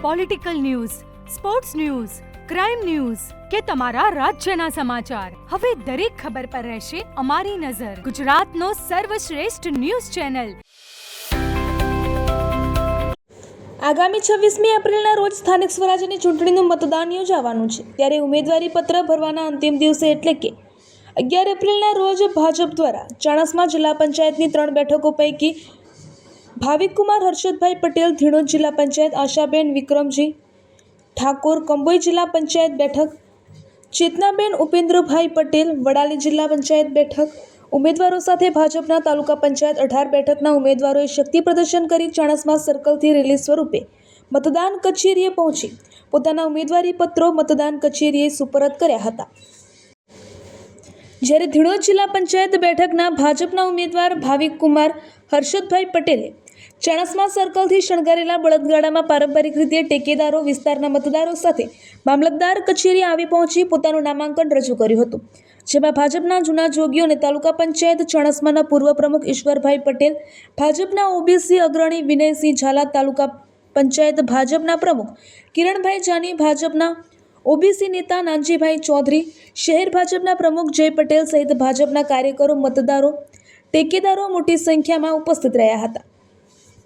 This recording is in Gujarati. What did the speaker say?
Political news, sports news, crime news કે તમારા રાજ્યના સમાચાર, હવે દરેક ખબર પર રહેશે અમારી નજર. ગુજરાતનો સર્વશ્રેષ્ઠ ન્યૂઝ ચેનલ. આગામી 26મી એપ્રિલના રોજ સ્થાનિક સ્વરાજ્યની ચૂંટણીનું મતદાન યોજાવાનું છે. ત્યારે ઉમેદવારી પત્ર ભરવાના અંતિમ દિવસે એટલે કે 11 એપ્રિલના રોજ ભાજપ દ્વારા ચાણસ્મા જિલ્લા પંચાયતની 3 બેઠકો પૈકી ભાવિકકુમાર હર્ષદભાઈ પટેલ ધીણોજ જિલ્લા પંચાયત, આશાબેન વિક્રમજી ઠાકોર કંબોઈ જિલ્લા પંચાયત બેઠક, ચેતનાબેન ઉપેન્દ્રભાઈ પટેલ વડાલી જિલ્લા પંચાયત બેઠક ઉમેદવારો સાથે ભાજપના તાલુકા પંચાયત 18 બેઠકના ઉમેદવારોએ શક્તિ પ્રદર્શન કરી ચાણસ્મા સર્કલથી રેલી સ્વરૂપે મતદાન કચેરીએ પહોંચી પોતાના ઉમેદવારી પત્રો મતદાન કચેરીએ સુપરત કર્યા હતા. જ્યારે ધીણોજ જિલ્લા પંચાયત બેઠકના ભાજપના ઉમેદવાર ભાવિકકુમાર હર્ષદભાઈ પટેલે ચાણસ્મા સર્કલથી શણગારેલા બળદગાડામાં પારંપરિક રીતે ટેકેદારો વિસ્તારના મતદારો સાથે મામલતદાર કચેરી આવી પહોંચી પોતાનું નામાંકન રજૂ કર્યું હતું. જેમાં ભાજપના જૂના જોગીઓ અને તાલુકા પંચાયત ચાણસ્માના પૂર્વ પ્રમુખ ઈશ્વરભાઈ પટેલ, ભાજપના ઓબીસી અગ્રણી વિનયસિંહ ઝાલા, તાલુકા પંચાયત ભાજપના પ્રમુખ કિરણભાઈ જાની, ભાજપના ઓબીસી નેતા નાનજીભાઈ ચૌધરી, શહેર ભાજપના પ્રમુખ જય પટેલ સહિત ભાજપના કાર્યકરો, મતદારો, ટેકેદારો મોટી સંખ્યામાં ઉપસ્થિત રહ્યા હતા.